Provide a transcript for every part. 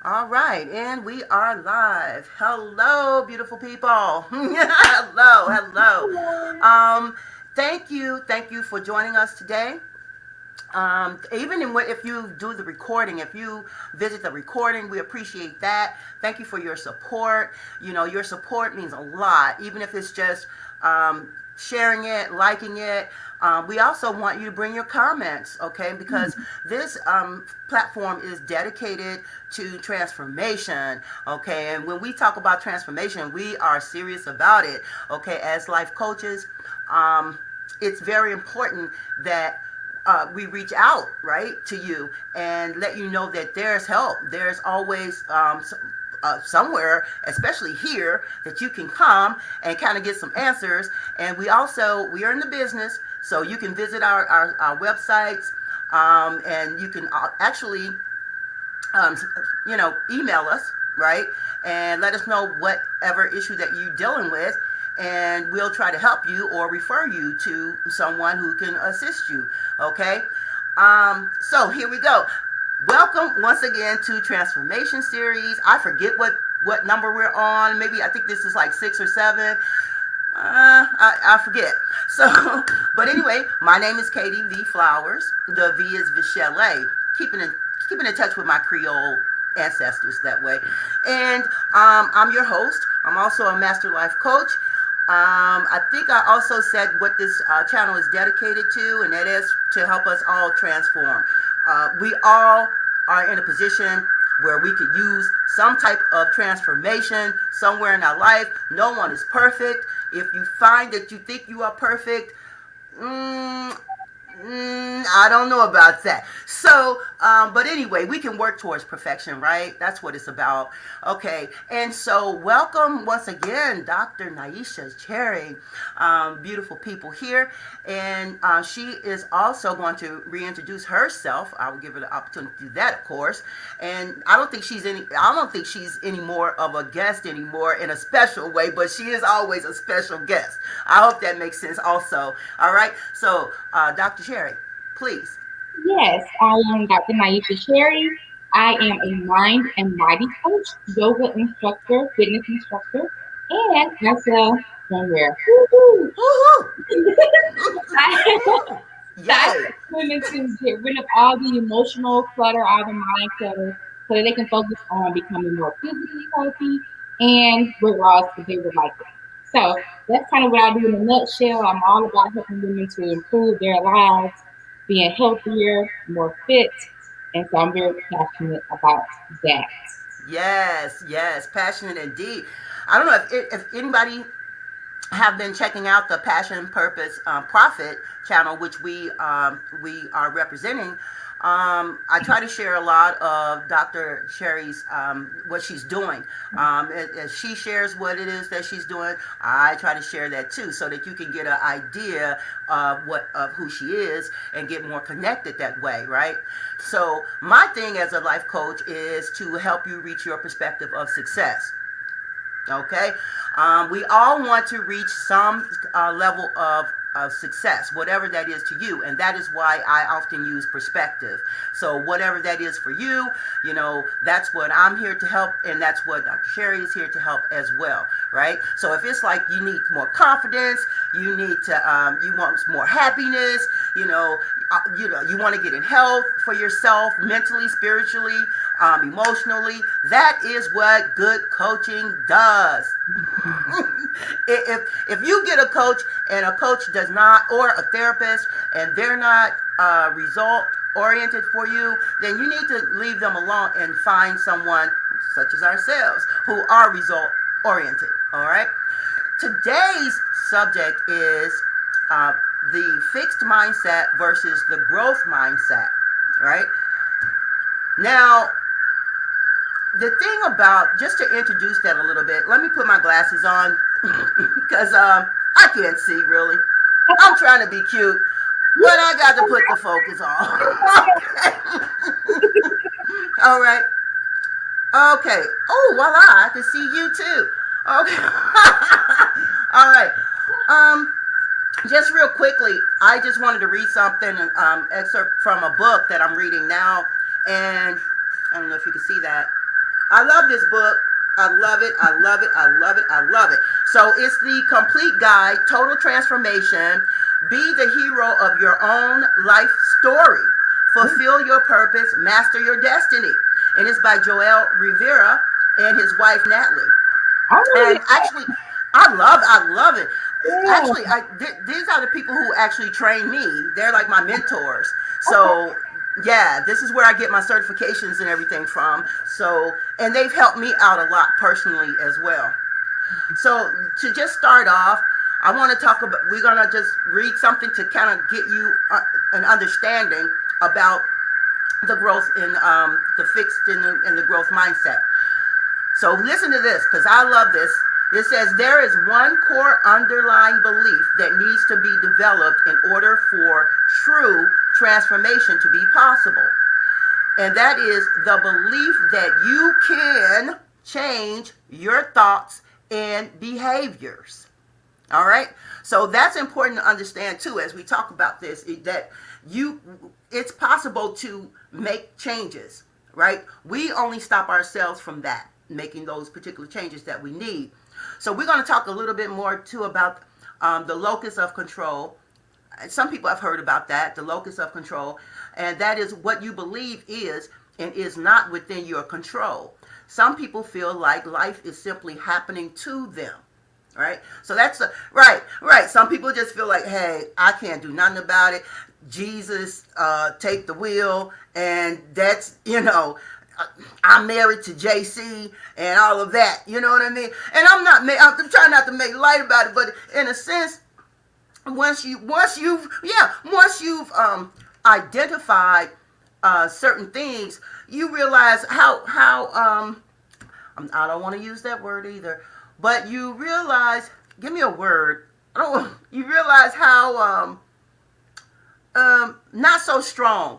All right, and we are live. Hello, beautiful people. Hello, hello. Um, thank you for joining us today. Even if you do the recording, if you visit the recording, we appreciate that. Thank you for your support. Your support means a lot, even if it's just sharing it, liking it. We also want you to bring your comments, okay? Because this platform is dedicated to transformation, okay? And when we talk about transformation, we are serious about it, okay? As life coaches, it's very important that we reach out, right, to you and let you know that there's help. There's always somewhere, especially here, that you can come and kind of get some answers. And we are in the business, so you can visit our websites, and you can actually, email us, right, and let us know whatever issue that you're dealing with, and we'll try to help you or refer you to someone who can assist you. Okay, so here we go. Welcome once again to Transformation Series. I forget what number we're on. Maybe I think this is like 6 or 7. I forget. So, but anyway, my name is Katie V. Flowers. The V is Vichelle. Keeping in touch with my Creole ancestors that way. And I'm your host. I'm also a master life coach. I think I also said what this channel is dedicated to, and that is to help us all transform. We all are in a position where we could use some type of transformation somewhere in our life. No one is perfect. If you find that you think you are perfect, I don't know about that. So, but anyway, we can work towards perfection, right? That's what it's about. Okay, and so welcome once again, Dr. Naisha Cherry. Beautiful people here, and she is also going to reintroduce herself. I will give her the opportunity to do that, of course. And I don't think she's any more of a guest anymore in a special way, but she is always a special guest. I hope that makes sense also. All right, so Dr. Cherry, please. Yes, I am Dr. Naisha Cherry. I am a mind and body coach, yoga instructor, fitness instructor, and I sell swimwear. Woo-hoo! Woohoo! I, I Yay! help women to get rid of all the emotional clutter, all the mind clutter, so that they can focus on becoming more physically healthy and weight loss if they would like it. So that's kind of what I do in a nutshell. I'm all about helping women to improve their lives, being healthier, more fit, and so I'm very passionate about that. Yes, yes, passionate indeed. I don't know if anybody have been checking out the Passion Purpose Profit channel, which we are representing. I try to share a lot of Dr. Sherry's what she's doing. As she shares what it is that she's doing, I try to share that too, so that you can get an idea of who she is and get more connected that way, right? So my thing as a life coach is to help you reach your perspective of success. Okay, we all want to reach some level of success, whatever that is to you, and that is why I often use perspective. So whatever that is for you, that's what I'm here to help, and that's what Dr. Sherry is here to help as well, right? So if it's like you need more confidence, you want more happiness, you want to get in health for yourself, mentally, spiritually, emotionally. That is what good coaching does. if you get a coach and a coach does not, or a therapist, and they're not result oriented for you, then you need to leave them alone and find someone such as ourselves who are result oriented. All right. Today's subject is the fixed mindset versus the growth mindset. Right now, the thing about, just to introduce that a little bit, let me put my glasses on because I can't see really. I'm trying to be cute, but I got to put the focus on. All right. Okay. Oh, voila! I can see you too. Okay. All right. Just real quickly, I just wanted to read something, excerpt from a book that I'm reading now, and I don't know if you can see that. I love this book. I love it. I love it. I love it. I love it. So it's the complete guide, total transformation. Be the hero of your own life story. Fulfill your purpose. Master your destiny. And it's by Joel Rivera and his wife Natalie. I want And to actually, I love it. yeah. Actually, these are the people who actually train me. They're like my mentors. Okay. So yeah, this is where I get my certifications and everything from. So, and they've helped me out a lot personally as well. So to just start off, I want to talk about. We're gonna just read something to kind of get you an understanding about the growth in the fixed in the growth mindset. So listen to this because I love this. It says there is one core underlying belief that needs to be developed in order for true transformation to be possible. And that is the belief that you can change your thoughts and behaviors. All right. So that's important to understand too as we talk about this that you it's possible to make changes, right? We only stop ourselves from that, making those particular changes that we need. So we're going to talk a little bit more too about the locus of control. Some people have heard about that, the locus of control, and that is what you believe is and is not within your control. Some people feel like life is simply happening to them, right? So that's right. Some people just feel like, hey, I can't do nothing about it. Jesus, take the wheel, and that's I'm married to JC and all of that. You know what I mean? And I'm trying not to make light about it, but in a sense, once you've identified certain things, you realize how I don't want to use that word either, but you realize, give me a word. You realize how not so strong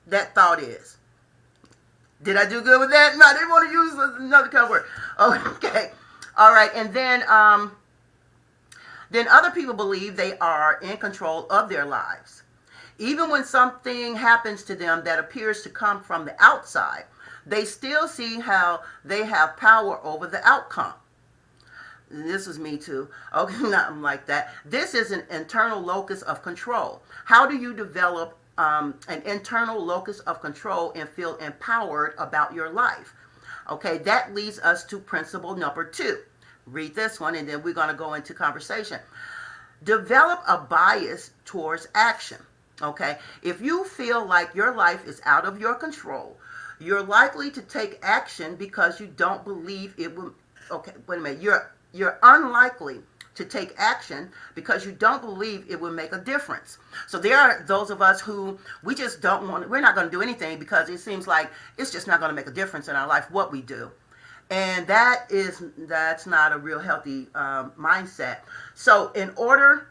that thought is. Did I do good with that? No, I didn't want to use another kind of word. Okay. All right. And then other people believe they are in control of their lives. Even when something happens to them that appears to come from the outside, they still see how they have power over the outcome. This is me too. Okay, nothing like that. This is an internal locus of control. How do you develop an internal locus of control and feel empowered about your life? Okay, that leads us to principle number 2. Read this one and then we're going to go into conversation. Develop a bias towards action. Okay, if you feel like your life is out of your control, you're likely to take action because you don't believe it will. Okay, wait a minute. You're unlikely to take action because you don't believe it will make a difference. So there are those of us who we just don't want. We're not going to do anything because it seems like it's just not going to make a difference in our life what we do, and that's not a real healthy mindset. So in order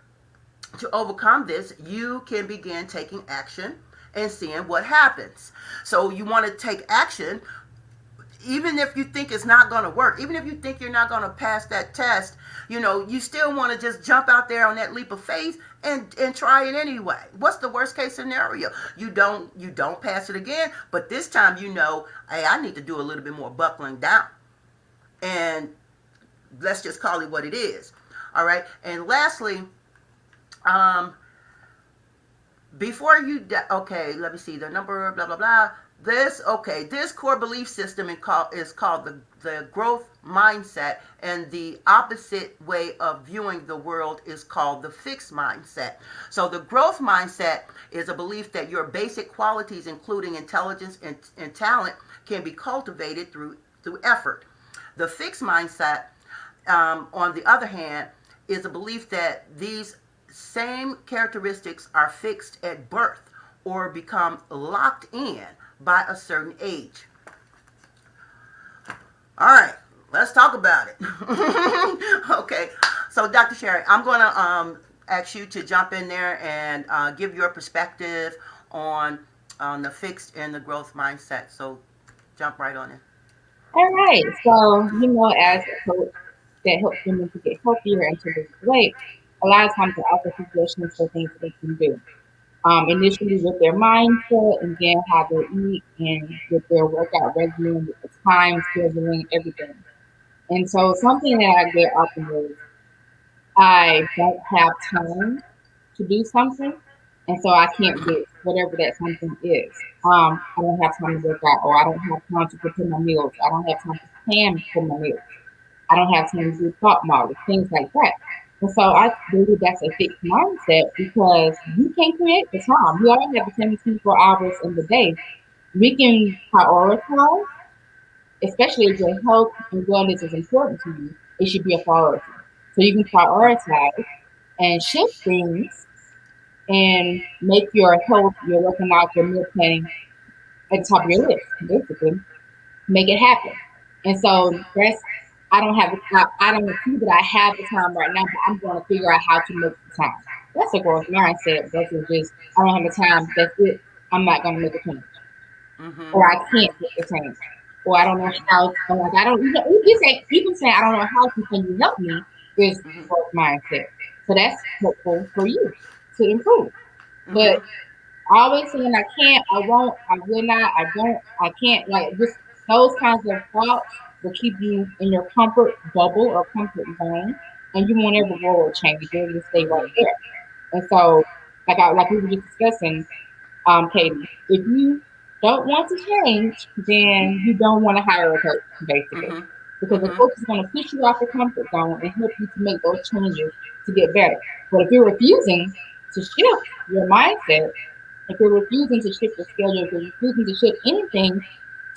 to overcome this, you can begin taking action and seeing what happens. So you want to take action even if you think it's not going to work, even if you think you're not going to pass that test, you still want to just jump out there on that leap of faith and try it anyway. What's the worst case scenario? You don't pass it again, but this time hey, I need to do a little bit more buckling down. And let's just call it what it is. All right. And lastly, before you, okay, let me see the number, blah, blah, blah. This core belief system is called the growth mindset, and the opposite way of viewing the world is called the fixed mindset. So the growth mindset is a belief that your basic qualities, including intelligence and talent, can be cultivated through effort. The fixed mindset, on the other hand, is a belief that these same characteristics are fixed at birth or become locked in by a certain age. All right, let's talk about it. Okay, so Dr. Sherry, I'm going to ask you to jump in there and give your perspective on the fixed and the growth mindset. So jump right on in. All right. So, as a coach that helps women to get healthier and to lose weight, a lot of times I offer suggestions for things that they can do. Initially with their mindset and then how they eat and with their workout regimen, with the time scheduling, everything. And so something that I get often is I don't have time to do something, and so I can't do whatever that something is. I don't have time to work out, or I don't have time to prepare my meals. I don't have time to plan for my meals. I don't have time to do thought models, things like that. And so I believe that's a fixed mindset because you can create the time. We all have the same 24 hours in the day. We can prioritize, especially if your health and wellness is important to you, it should be a priority. So you can prioritize and shift things and make your health, your working out, your meal planning at the top of your list, basically. Make it happen. And so that's I don't see that I have the time right now, but I'm going to figure out how to make the time. That's a growth mindset versus just I don't have the time. That's it. I'm not going to make a change, Mm-hmm. or I can't make a change, or I don't know how. Or like I don't. Even saying I don't know how to. Can you help me? Is growth mindset. So that's helpful for you to improve. But Mm-hmm. always saying I can't, I won't, I will not, I don't, I can't, like just those kinds of thoughts will keep you in your comfort bubble or comfort zone, and you won't ever grow or change. You'll just stay right Mm-hmm. there. And so, like we were just discussing, Katie, if you don't want to change, then you don't want to hire a coach, basically, Mm-hmm. because the Mm-hmm. coach is going to push you out your comfort zone and help you to make those changes to get better. But if you're refusing to shift your mindset, if you're refusing to shift your schedule, if you're refusing to shift anything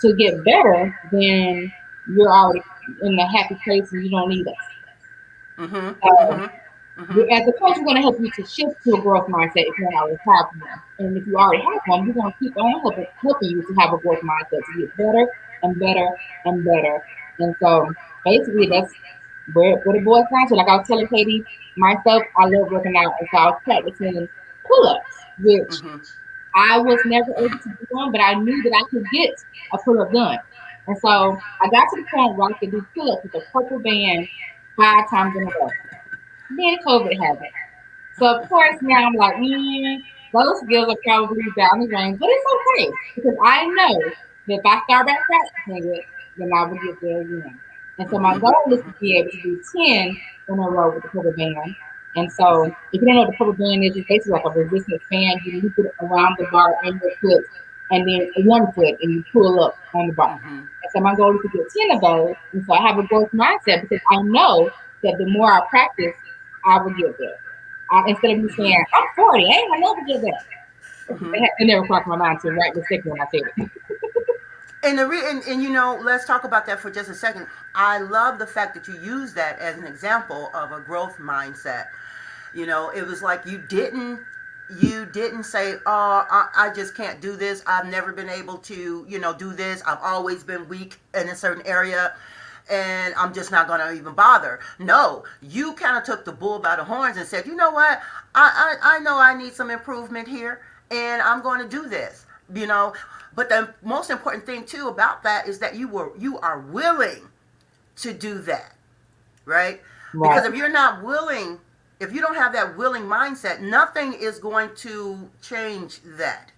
to get better, then you're already in a happy place and you don't need us. Mm-hmm. So, Mm-hmm. Mm-hmm. as a coach, we're going to help you to shift to a growth mindset if you don't already have one. And if you already have one, we're going to keep on helping you to have a growth mindset to get better and better and better. And so, basically, Mm-hmm. that's where it boils down to. Like I was telling Katie, myself, I love working out. And so I was practicing pull ups, which Mm-hmm. I was never able to do one, but I knew that I could get a pull-up done. And so I got to the point where I could do pull-ups with a purple band 5 times in a row. Then COVID happened. So of course now I'm like, those skills are probably down the drain, but it's okay because I know that if I start back practicing it, then I will get there again. And so my Mm-hmm. goal is Mm-hmm. to be able to do 10 in a row with the purple band. And so if you don't know what the purple band is, it's basically like a resistance band. You loop it around the bar on your foot and then one foot and you pull up on the bar. Mm-hmm. And so my goal is to get 10 of those. And so I have a growth mindset because I know that the more I practice, I will get there. Instead of me saying, I'm 40, I ain't gonna never get that. Mm-hmm. It never crossed my mind to write mistake when I said it. And you know, let's talk about that for just a second. I love the fact that you use that as an example of a growth mindset. You know, it was like you didn't say, oh, I just can't do this. I've never been able to, do this. I've always been weak in a certain area, and I'm just not going to even bother. No, you kind of took the bull by the horns and said, you know what, I know I need some improvement here, and I'm going to do this. But the most important thing too about that is that you are willing to do that, right? Right. Because if you're not willing, if you don't have that willing mindset, nothing is going to change that,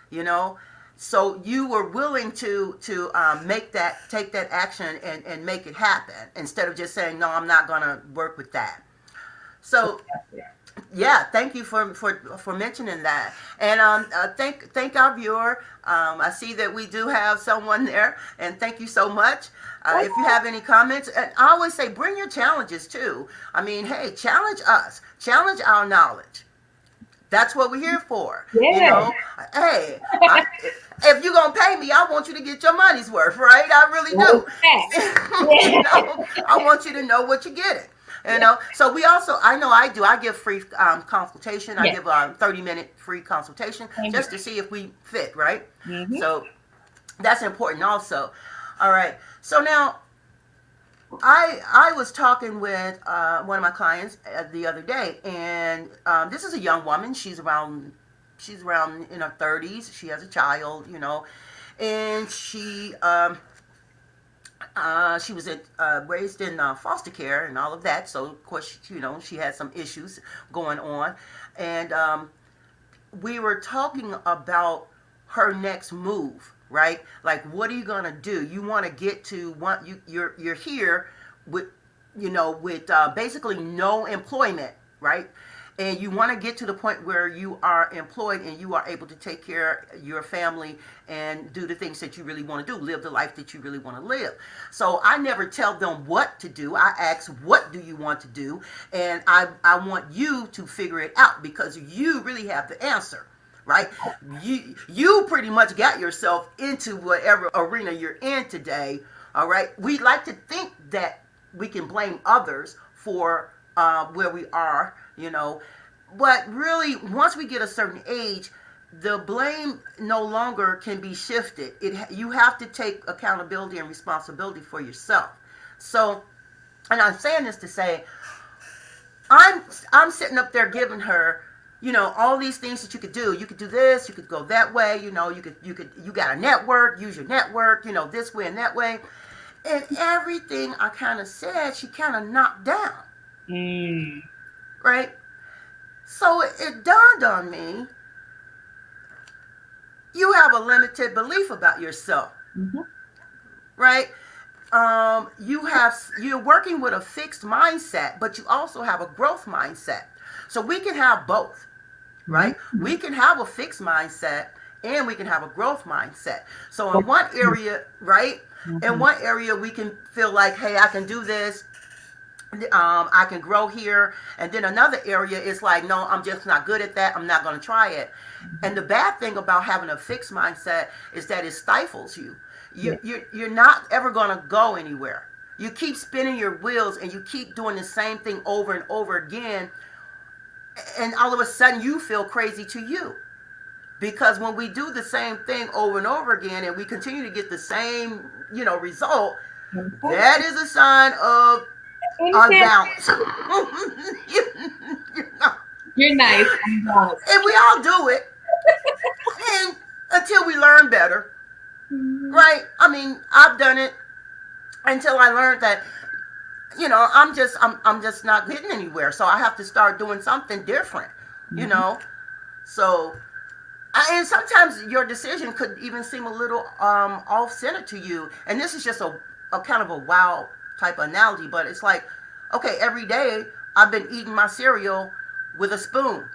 you know. So you were willing to take that action and make it happen instead of just saying no, I'm not going to work with that. So yeah, thank you for mentioning that, and thank our viewer. I see that we do have someone there, and thank you so much. If you have any comments, and I always say bring your challenges too. I mean, hey, challenge us, challenge our knowledge. That's what we're here for. Yeah. Hey, if you're gonna pay me, I want you to get your money's worth, right? I really That is do. fact. Yeah. I want you to know what you're getting. So we also, I know I do. I give free consultation. I Yeah. give a 30-minute free consultation Same just here. to see if we fit, right? Mm-hmm. So that's important also. All right. So now I was talking with one of my clients the other day, and this is a young woman. She's around in her 30s. She has a child, and she was raised in foster care and all of that. So of course, she had some issues going on, and we were talking about her next move. right? Like, what are you gonna do? You want to get to what you're here with, with basically no employment, right? And you want to get to the point where you are employed and you are able to take care of your family and do the things that you really want to do, live the life that you really want to live. So I never tell them what to do. I ask, what do you want to do? And I want you to figure it out, because you really have the answer, right? You pretty much got yourself into whatever arena you're in today. All right. We like to think that we can blame others for where we are, but really, once we get a certain age, the blame no longer can be shifted. You have to take accountability and responsibility for yourself. So, and I'm saying this to say, I'm sitting up there giving her, all these things that you could do. You could do this, you could go that way, you got a network, use your network, this way and that way. And everything I kind of said, she kind of knocked down. Right? So it dawned on me, you have a limited belief about yourself. Right? You're working with a fixed mindset, but you also have a growth mindset. So we can have both, right? We can have a fixed mindset and we can have a growth mindset. So in one area, right? In one area, we can feel like, hey, I can do this. I can grow here. And then another area is like, no, I'm just not good at that. I'm not going to try it. And the bad thing about having a fixed mindset is that it stifles you. You're not ever going to go anywhere. You keep spinning your wheels and you keep doing the same thing over and over again. And all of a sudden you feel crazy to you. Because when we do the same thing over and over again and we continue to get the same, result, that is a sign of unbalance. You're nice. And we all do it. And until we learn better. Right? I mean, I've done it until I learned that, I'm just not getting anywhere. So I have to start doing something different, So, and sometimes your decision could even seem a little off-center to you. And this is just a kind of a wild type of analogy, but it's like, okay, every day I've been eating my cereal with a spoon.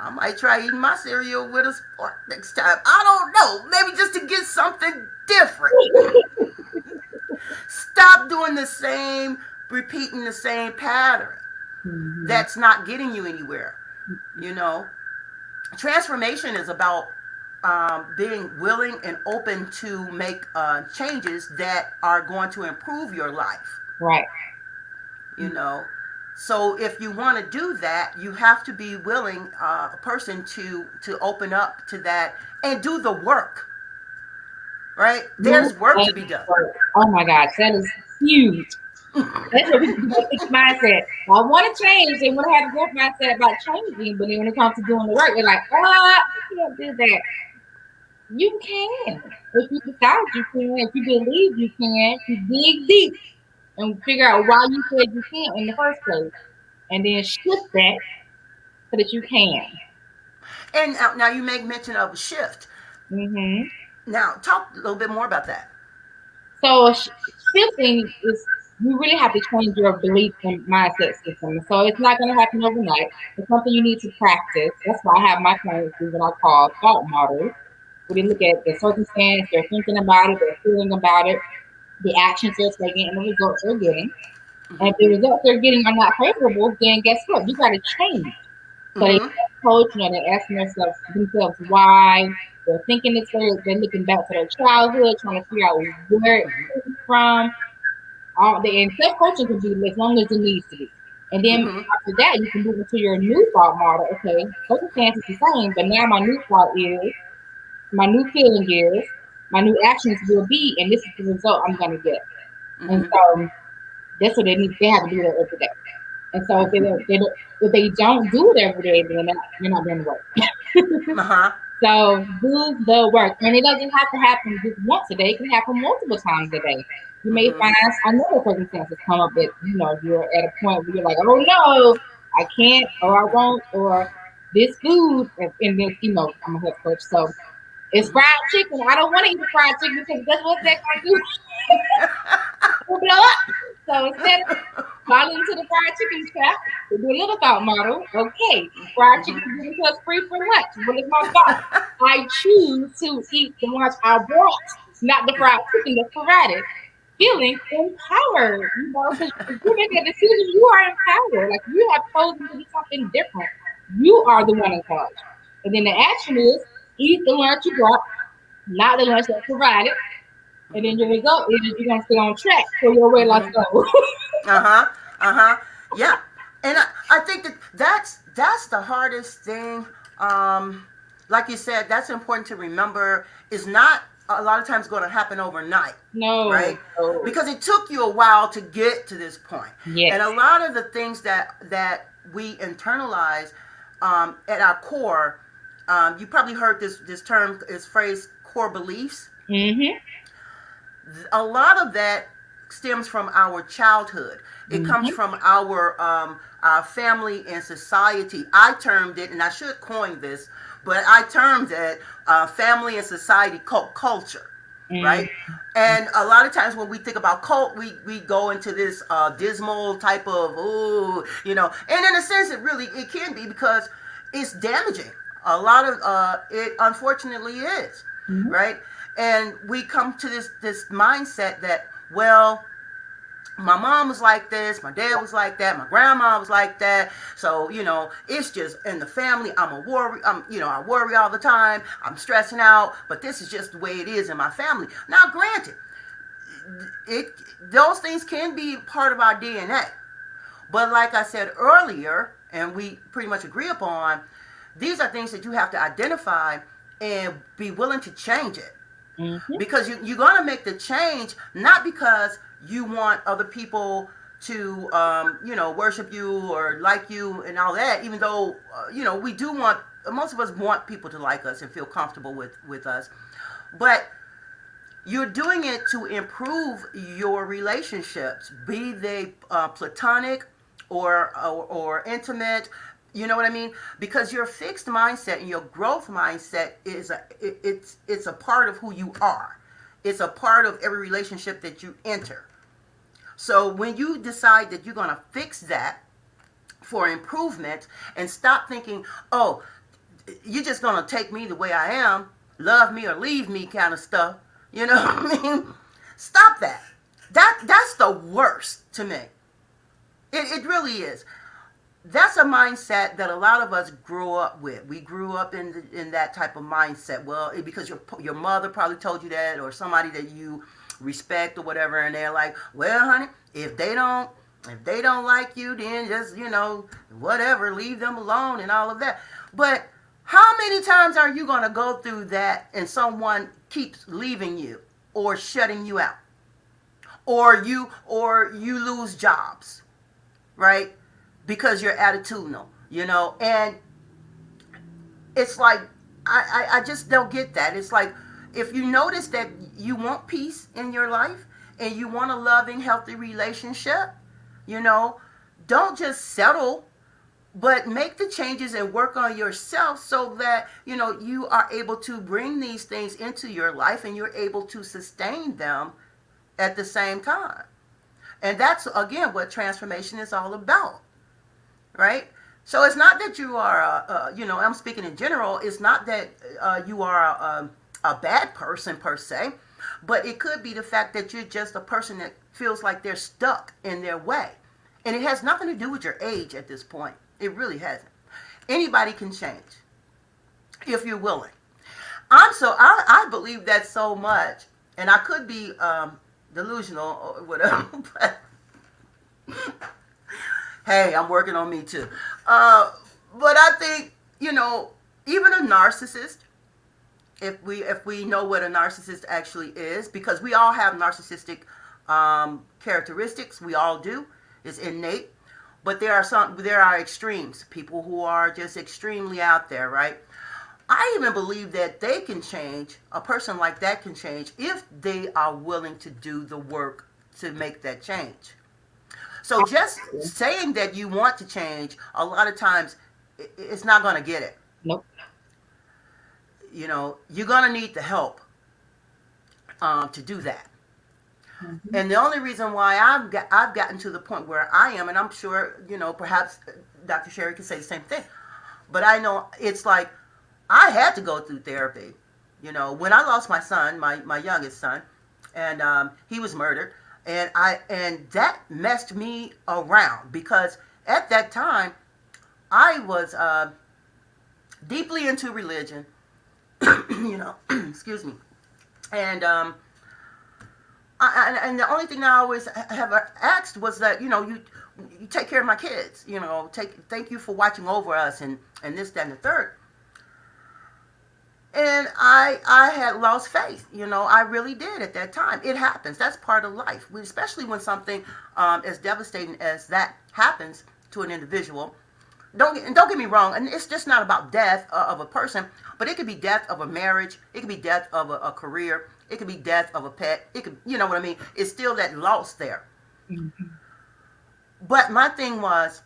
I might try eating my cereal with a fork next time. I don't know. Maybe just to get something different. Stop doing repeating the same pattern. That's not getting you anywhere. Transformation is about being willing and open to make changes that are going to improve your life. Right. So if you want to do that, you have to be willing, a person to open up to that and do the work. Right? There's work to be done. Oh my gosh, that is huge. That's what people do, a fixed mindset. I want to change. They want to have a growth mindset about changing, but then when it comes to doing the work, they're like, you can't do that. You can. If you decide you can, if you believe you can, you dig deep and figure out why you said you can't in the first place. And then shift that so that you can. And now you make mention of a shift. Now, talk a little bit more about that. So shifting is, you really have to change your belief and mindset system. So it's not going to happen overnight. It's something you need to practice. That's why I have my clients do what I call thought models. We look at the circumstance, they're thinking about it, they're feeling about it, the actions they're taking, and the results they're getting. And if the results they're getting are not favorable, then guess what? You got to change. So they coach, they're asking themselves why they're thinking this way. They're looking back to their childhood, trying to figure out where it came from. And self-coaching can be as long as it needs to be. And then after that, you can move into your new thought model. Okay, circumstances the same, but now my new thought is, my new feeling is, my new actions will be, and this is the result I'm going to get. And so that's what they need. They have to do that every day. And so if they don't do it every day, then you're not doing the work. So do the work. And it doesn't have to happen just once a day. It can happen multiple times a day. You may find another circumstances come up that, you're at a point where you're like, oh no, I can't, or I won't, or this food, and then, I'm a health coach. So It's fried chicken. I don't want to eat the fried chicken because that's what that gonna do. It'll blow up. So instead of falling into the fried chicken trap, we do a little thought model. Okay, fried chicken is given to us free for lunch. What is my thought? I choose to eat the lunch I brought, not the fried chicken that's provided. Feeling empowered, because if you make a decision, you are empowered. Like you have chosen to do something different. You are the one in charge. And then the action is eat the lunch you brought, not the lunch that's provided. And then your result is you're gonna stay on track for your weight loss goal. Uh-huh. Uh-huh. Yeah. And I think that's the hardest thing. Like you said, that's important to remember, is not a lot of times going to happen overnight. No. Right? Because it took you a while to get to this point. Yes. And a lot of the things that we internalize at our core, you probably heard this term, this phrase, core beliefs. Mm-hmm. A lot of that stems from our childhood. It comes from our family and society. I termed it, and I should coin this, but I termed it family and society culture, right? And a lot of times when we think about cult, we go into this dismal type of, and in a sense it can be, because it's damaging. A lot of it unfortunately is, right? And we come to this mindset that, well, my mom was like this, my dad was like that, my grandma was like that. So, it's just in the family. I worry all the time. I'm stressing out, but this is just the way it is in my family. Now, granted, those things can be part of our DNA. But like I said earlier, and we pretty much agree upon, these are things that you have to identify and be willing to change it. Because you're going to make the change, not because you want other people to, worship you or like you and all that, even though, we do want, most of us want people to like us and feel comfortable with us. But you're doing it to improve your relationships, be they platonic or intimate. You know what I mean? Because your fixed mindset and your growth mindset it's a part of who you are. It's a part of every relationship that you enter. So when you decide that you're going to fix that for improvement and stop thinking, oh, you're just going to take me the way I am, love me or leave me kind of stuff. You know what I mean? Stop that. That's the worst to me. It really is. That's a mindset that a lot of us grew up with. We grew up in that type of mindset. Well, because your mother probably told you that, or somebody that you respect or whatever, and they're like, well, honey, if they don't like you, then just, whatever, leave them alone and all of that. But how many times are you going to go through that and someone keeps leaving you or shutting you out, or you lose jobs, right? Because you're attitudinal, and it's like, I just don't get that. It's like, if you notice that you want peace in your life and you want a loving, healthy relationship, don't just settle, but make the changes and work on yourself so that, you are able to bring these things into your life and you're able to sustain them at the same time. And that's, again, what transformation is all about. Right? So it's not that you are, I'm speaking in general, it's not that you are a bad person per se, but it could be the fact that you're just a person that feels like they're stuck in their way. And it has nothing to do with your age at this point. It really hasn't. Anybody can change if you're willing. I believe that so much, and I could be delusional or whatever, but hey, I'm working on me too. But I think, even a narcissist, if we know what a narcissist actually is, because we all have narcissistic characteristics, we all do. It's innate. But there are extremes, people who are just extremely out there, right? I even believe that they can change, a person like that can change if they are willing to do the work to make that change. So just saying that you want to change, a lot of times, it's not going to get it. Nope. you're gonna need the help to do that. Mm-hmm. And the only reason why I've gotten to the point where I am, and I'm sure perhaps Dr. Sherry can say the same thing, but I know it's like I had to go through therapy. When I lost my son, my youngest son, and he was murdered, and that messed me around because at that time I was deeply into religion, excuse me, and and the only thing I always have asked was that you take care of my kids, thank you for watching over us and this, that, and the third. And I had lost faith, I really did at that time. It happens. That's part of life, especially when something as devastating as that happens to an individual. Don't get me wrong, and it's just not about death of a person, but it could be death of a marriage, it could be death of a career, it could be death of a pet, it could, you know what I mean? It's still that loss there. Mm-hmm. But my thing was,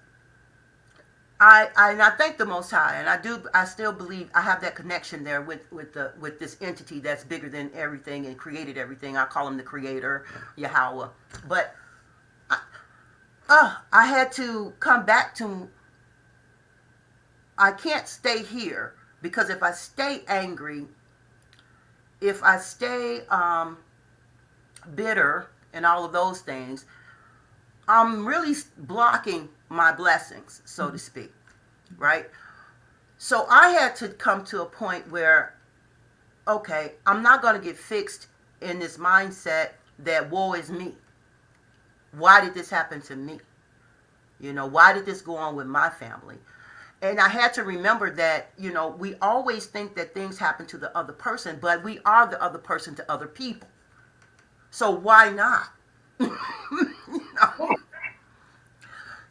I thank the Most High, and I still believe I have that connection there with this entity that's bigger than everything and created everything. I call him the Creator, Yahweh. But I had to come back to, I can't stay here, because if I stay angry, if I stay bitter and all of those things, I'm really blocking my blessings, so to speak, right? So I had to come to a point where, okay, I'm not going to get fixed in this mindset that woe is me. Why did this happen to me? Why did this go on with my family? And I had to remember that, we always think that things happen to the other person, but we are the other person to other people. So why not?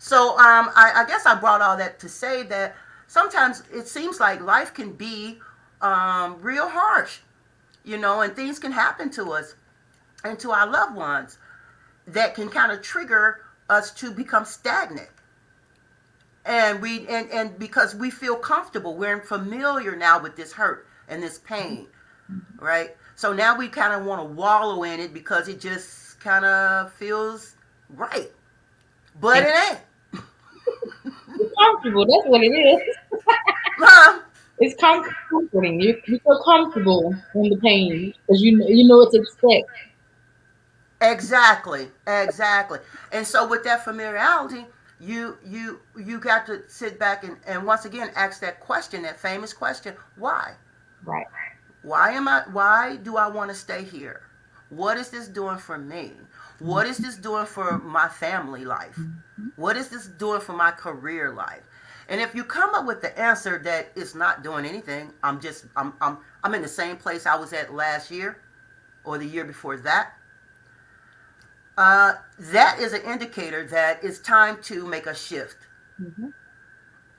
So I guess I brought all that to say that sometimes it seems like life can be real harsh, and things can happen to us and to our loved ones that can kind of trigger us to become stagnant. And and because we feel comfortable, we're familiar now with this hurt and this pain, right? So now we kind of want to wallow in it because it just kind of feels right, but it ain't. It's comfortable. That's what it is. Huh? It's comforting. You feel comfortable in the pain because you know what to expect. Exactly. And so with that familiarity, you got to sit back and once again ask that question, that famous question, why? Right. Why do I want to stay here? What is this doing for me? What is this doing for my family life? What is this doing for my career life? And if you come up with the answer that it's not doing anything, I'm in the same place I was at last year or the year before that, that is an indicator that it's time to make a shift. Mm-hmm.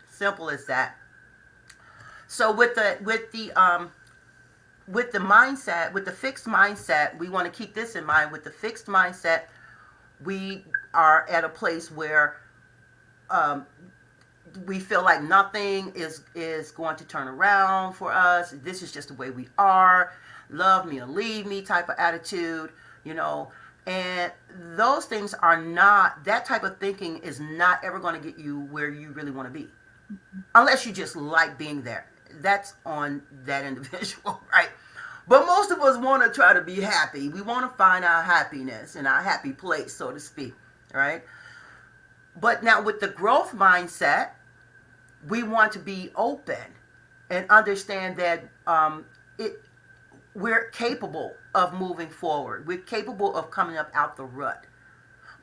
Simple as that. So with the mindset, with the fixed mindset, we want to keep this in mind. With the fixed mindset, we are at a place where we feel like nothing is going to turn around for us. This is just the way we are. Love me or leave me type of attitude, And those things are not, that type of thinking is not ever going to get you where you really want to be. Unless you just like being there. That's on that individual, right? But most of us want to try to be happy. We want to find our happiness in our happy place, so to speak, right? But now with the growth mindset, we want to be open and understand that we're capable of moving forward. We're capable of coming up out the rut.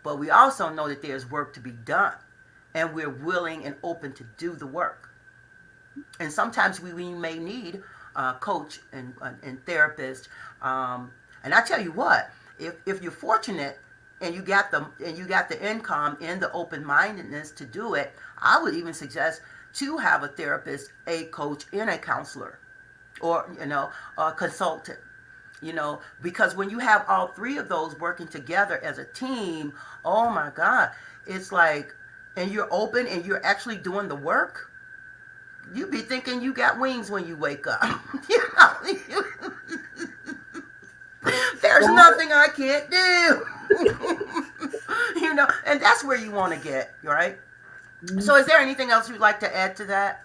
But we also know that there's work to be done. And we're willing and open to do the work. And sometimes we may need a coach and therapist. And I tell you what, if you're fortunate and you got the income and the open-mindedness to do it, I would even suggest to have a therapist, a coach, and a counselor, or a consultant. Because when you have all three of those working together as a team, oh my God, it's like, and you're open and you're actually doing the work, you be thinking you got wings when you wake up. There's nothing I can't do. And that's where you want to get, right? So is there anything else you'd like to add to that?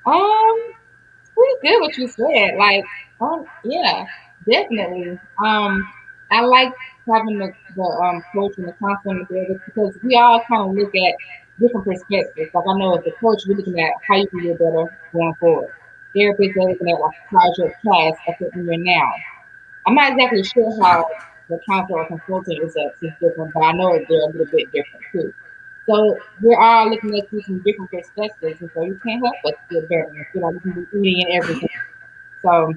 Um, pretty good what you said. Like, yeah, definitely. I like having the coach and the counselor together because we all kind of look at different perspectives. Like, I know as a coach, we're looking at how you can get better going forward. Therapists are looking at like how's your past affecting you now. I'm not exactly sure how the counselor or consultant is different, but I know they're a little bit different too. So we're all looking at you from different perspectives, and so you can't help but feel better and feel like you can do any and everything. So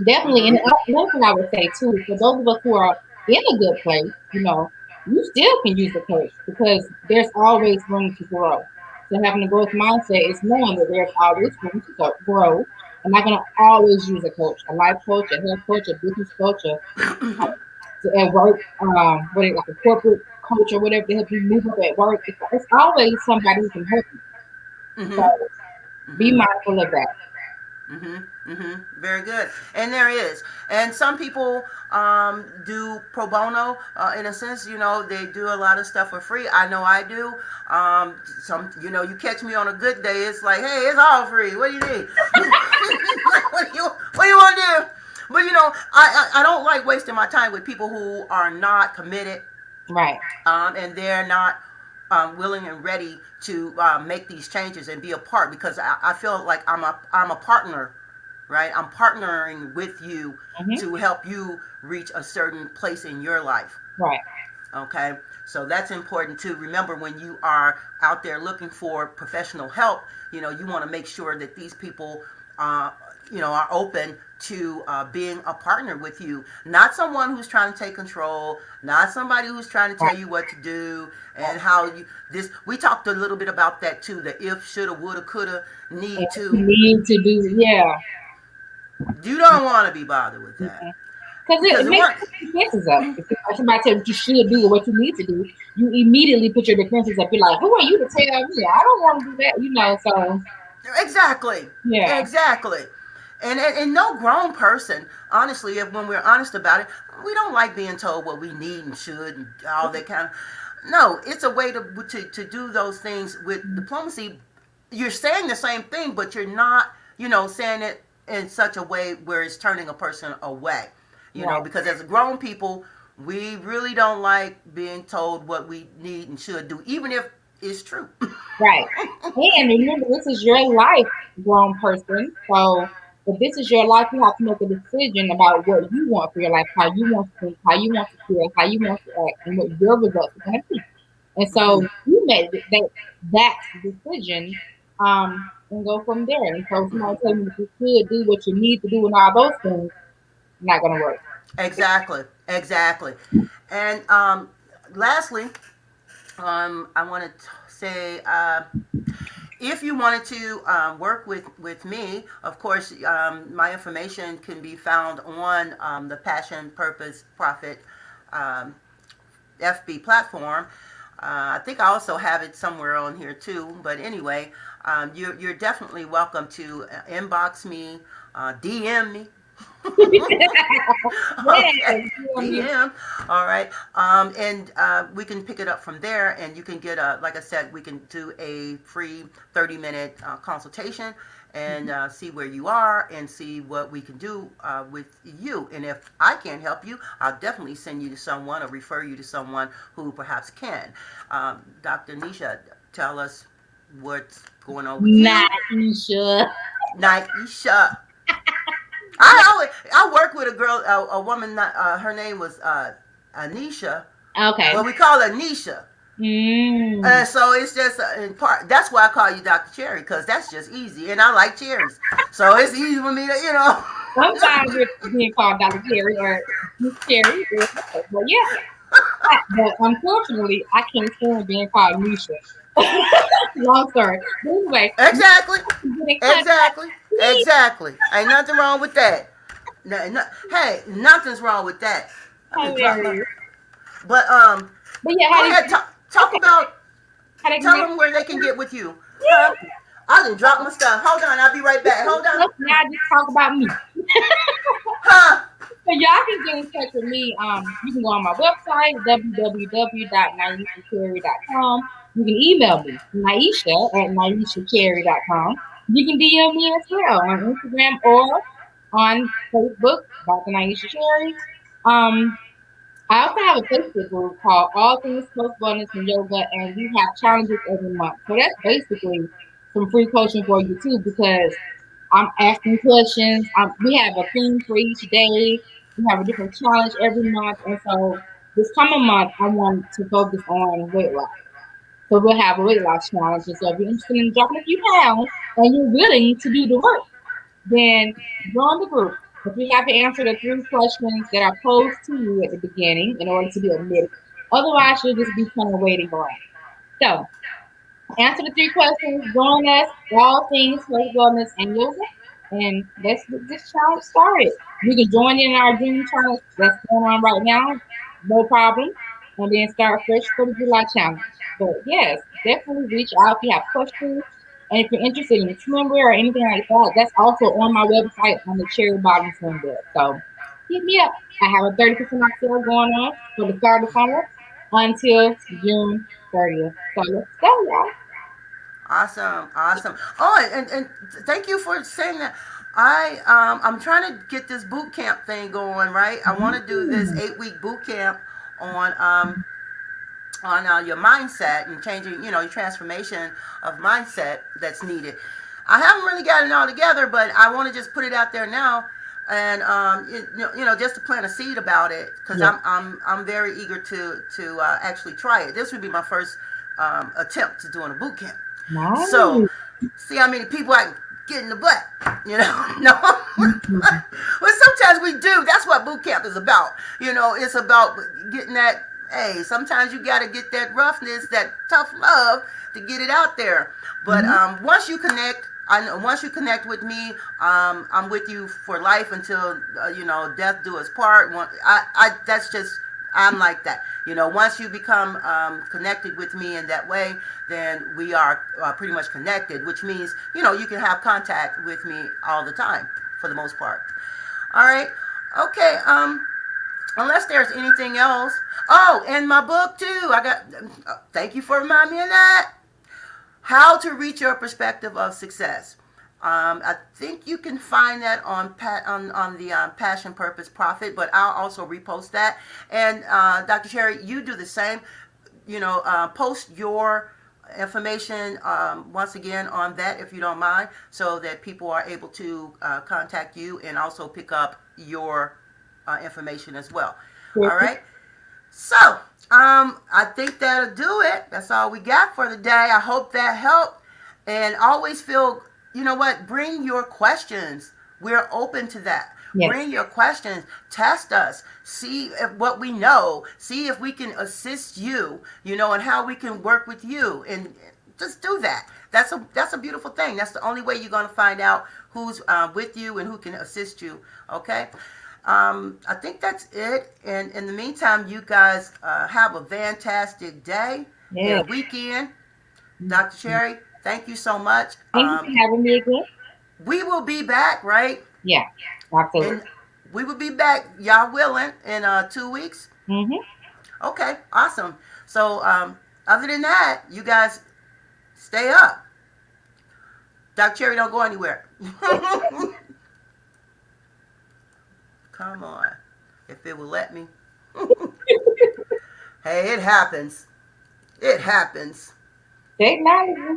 definitely, and Mm-hmm. another thing I would say too, for those of us who are in a good place, you still can use a coach because there's always room to grow. So having a growth mindset is knowing that there's always room to grow. I'm not gonna always use a coach, a life coach, a health coach, a business coach, at work, what is it, like a corporate coach or whatever to help you move up at work. It's always somebody who can help you. So Mm-hmm. be Mm-hmm. mindful of that. Very good. And there is. And some people do pro bono in a sense. They do a lot of stuff for free. I know I do. You catch me on a good day. It's like, hey, it's all free. What do you need? what do you want to do? But I don't like wasting my time with people who are not committed, Right. and they're not willing and ready to make these changes and be a part, because I feel like I'm a partner, right? I'm partnering with you Hmm. to help you reach a certain place in your life. Right. Okay, so that's important to remember when you are out there looking for professional help. You want to make sure that these people, are open to being a partner with you, not someone who's trying to take control, not somebody who's trying to Right. tell you what to do and how you this. We talked a little bit about that too. The if, shoulda, woulda, coulda, And need you to. need to do, yeah. You don't want to be bothered with that Because because it it makes works. your defenses up. If somebody tells you what you should do or what you need to do, you immediately put your defenses up. You're like, who are you to tell me? I don't want to do that. So, Exactly. yeah. Exactly. And no grown person, honestly, if when we're honest about it, we don't like being told what we need and should and all that kind of. No, it's a way to do those things with diplomacy. You're saying the same thing, but you're not, saying it in such a way where it's turning a person away. Right. Because as grown people, we really don't like being told what we need and should do, even if it's true. Right. And remember, this is your life, grown person. So if this is your life, you have to make a decision about what you want for your life, how you want to think, how you want to feel, how you want to act, and what your results are going to be. And Hmm. so you made that decision, and go from there. And so somebody Hmm. tell you that you should do what you need to do and all those things, not going to work. Exactly. Exactly. And lastly, I want to say, if you wanted to work with me, of course, my information can be found on the Passion, Purpose, Profit um, FB platform. I think I also have it somewhere on here too. But anyway, you're definitely welcome to inbox me, DM me. Okay, Yes. DM. All right. And we can pick it up from there, and you can get like I said, we can do a free 30-minute consultation and see where you are and see what we can do with you. And if I can't help you, I'll definitely send you to someone or refer you to someone who perhaps can. Dr. Nisha, tell us what's going on with you. Not Isha. Naisha. I worked with a girl, a woman. Her name was Anisha, Okay. but we call her Nisha. Mm. So it's just in part. That's why I call you Dr. Cherry, because that's just easy, and I like cherries, so it's easy for me to. Sometimes it's being called Dollar Cherry or Miss Cherry. But yeah, but unfortunately, I can't stand being called Nisha. Long story. But anyway, Exactly, get in contact, exactly, please. exactly. Ain't nothing wrong with that. Hey, nothing's wrong with that. I just dropped my. Hilarious. But But yeah, go ahead. Talk okay, about. how they can Tell get them where they can get with you, yeah. huh? I done dropped my stuff. Hold on, I'll be right back. Hold on. Now just talk about me. Huh? So y'all can get in touch with me. You can go on my website, www.naishacherry.com. You can email me, naisha@naishacherry.com. You can DM me as well on Instagram or on Facebook, Dr. Naisha Cherry. Um, I also have a Facebook group called All Things Health, Wellness, and Yoga, and we have challenges every month. So that's basically some free coaching for you too, because I'm asking questions. We have a theme for each day. We have a different challenge every month, and so this coming month, I want to focus on weight loss. So we'll have a weight loss challenge. And so if you're interested in dropping a few pounds and you're willing to do the work, then join the group. But you have to answer the 3 questions that are posed to you at the beginning in order to be admitted. Otherwise, you'll just be kind of waiting around. So answer the 3 questions, join us, all things health, wellness, and yoga. And let's get this challenge started. You can join in our June challenge that's going on right now, no problem. And then start fresh for the July challenge. But yes, definitely reach out if you have questions. And if you're interested in swimwear or anything like that, that's also on my website on the cherry bottom swimwear. So hit me up. I have a 30% off sale going on for the start of the summer until June 30th. So let's go, y'all. Awesome, awesome. Oh, and thank you for saying that. I'm trying to get this boot camp thing going, right? I want to do this 8-week boot camp on your mindset and changing, your transformation of mindset that's needed. I haven't really gotten it all together, but I want to just put it out there now, and just to plant a seed about it, because Yeah. I'm very eager to actually try it. This would be my first attempt to doing a boot camp. Nice. So, see how many people I can get in the butt, No. Well, sometimes we do. That's what boot camp is about. It's about getting that. Hey, sometimes you got to get that roughness, that tough love to get it out there. But once you connect, once you connect with me, I'm with you for life until death do us part. That's just. I'm like that. Once you become connected with me in that way, then we are pretty much connected, which means, you can have contact with me all the time for the most part. All right. Okay. Unless there's anything else. Oh, and my book too. Thank you for reminding me of that. How to Reach Your Perspective of Success. I think you can find that on the Passion, Purpose, Profit, but I'll also repost that. And Dr. Cherry, you do the same. Post your information once again on that if you don't mind, so that people are able to contact you and also pick up your information as well. All right. So I think that'll do it. That's all we got for the day. I hope that helped. And always feel. You know what? Bring your questions. We're open to that. Yes. Bring your questions. Test us. See what we know. See if we can assist you, and how we can work with you. And just do that. That's a beautiful thing. That's the only way you're going to find out who's with you and who can assist you. Okay? I think that's it. And in the meantime, you guys have a fantastic day and weekend. Dr. Cherry, thank you so much. Thank you for having me again. We will be back, right? Yeah, absolutely. And we will be back, y'all willing, in 2 weeks. Okay, awesome. So, other than that, you guys stay up. Dr. Cherry, don't go anywhere. Come on, if it will let me. Hey, it happens. It happens. Technology.